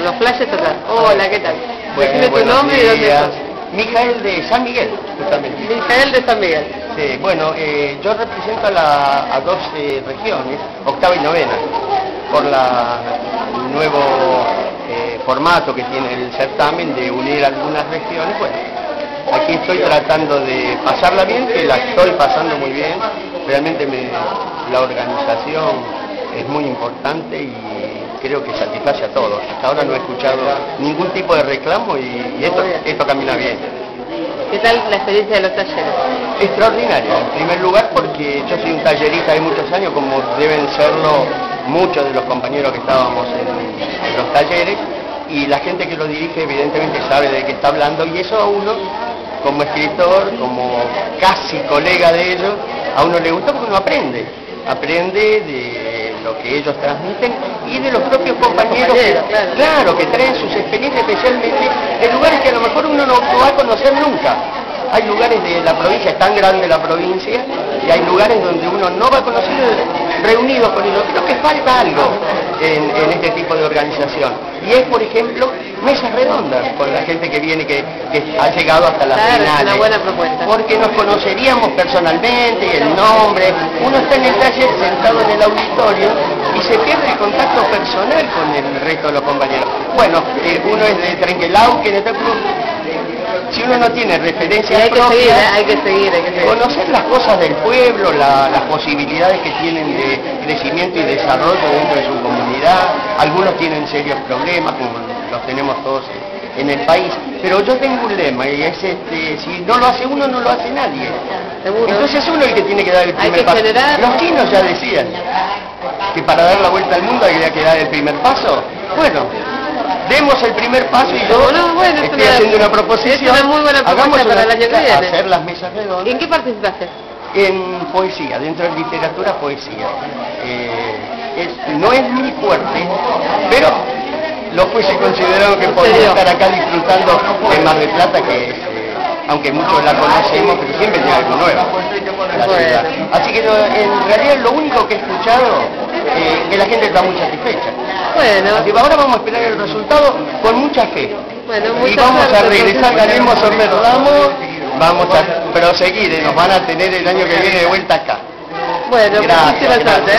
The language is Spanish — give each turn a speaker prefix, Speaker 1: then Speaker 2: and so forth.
Speaker 1: los flashes tocar. Hola, ¿qué tal? Decime tu
Speaker 2: Buenos
Speaker 1: nombre y dónde
Speaker 2: días.
Speaker 1: sos.
Speaker 2: Mijael de San Miguel, justamente.
Speaker 1: Mijael de San Miguel.
Speaker 2: Sí, bueno, yo represento a dos regiones, octava y novena, por el nuevo formato que tiene el certamen de unir algunas regiones. Bueno, aquí estoy tratando de pasarla bien, que la estoy pasando muy bien. Realmente la organización es muy importante y creo que satisface a todos. Hasta ahora no he escuchado ningún tipo de reclamo y esto camina bien.
Speaker 1: ¿Qué tal la experiencia de los talleres?
Speaker 2: Extraordinaria, en primer lugar porque yo soy un tallerista de muchos años, como deben serlo muchos de los compañeros que estábamos en los talleres, y la gente que lo dirige evidentemente sabe de qué está hablando, y eso a uno, como escritor, como casi colega de ellos, a uno le gusta porque uno aprende de lo que ellos transmiten y de los propios compañeros claro, que traen sus experiencias, especialmente de lugares que a lo mejor uno no va a conocer nunca. Hay lugares de la provincia, es tan grande la provincia, y hay lugares donde uno no va a conocer, reunidos con ellos. Creo que falta algo en este tipo de organización. Y es, por ejemplo, mesas redondas con la gente que viene, que ha llegado hasta las finales.
Speaker 1: Es una buena propuesta.
Speaker 2: Porque nos conoceríamos personalmente, el nombre. Uno está en el taller sentado en el auditorio y se pierde el contacto personal con el resto de los compañeros. Bueno, uno es de Trenquelau, que en este club, si uno no tiene referencias propias,
Speaker 1: hay que seguir.
Speaker 2: Conocer las cosas del pueblo, las posibilidades que tienen de crecimiento y desarrollo dentro de su comunidad. Algunos tienen serios problemas, como los tenemos todos en el país, pero yo tengo un lema y es si no lo hace uno, no lo hace nadie.
Speaker 1: Seguro.
Speaker 2: Entonces uno es el que tiene que dar el primer paso. Los chinos ya decían que para dar la vuelta al mundo había que dar el primer paso. Bueno, demos el primer paso y yo estoy haciendo una proposición.
Speaker 1: Es una muy buena propuesta para el año que viene.
Speaker 2: Hacer las mesas redondas.
Speaker 1: ¿En qué participaste?
Speaker 2: En poesía, dentro de literatura, poesía. No es mi fuerte, pero los jueces consideraron que podía estar acá disfrutando en Mar del Plata, que es, aunque muchos la conocemos, pero siempre tiene algo nuevo, la ciudad. Así que en realidad lo único que he escuchado es que la gente está muy satisfecha.
Speaker 1: Bueno.
Speaker 2: Así que ahora vamos a esperar el resultado con mucha fe.
Speaker 1: Bueno,
Speaker 2: y vamos a regresar, ganemos o perdamos, vamos a proseguir, nos van a tener el año que viene de vuelta acá.
Speaker 1: Bueno,
Speaker 2: gracias.
Speaker 1: muchísima suerte.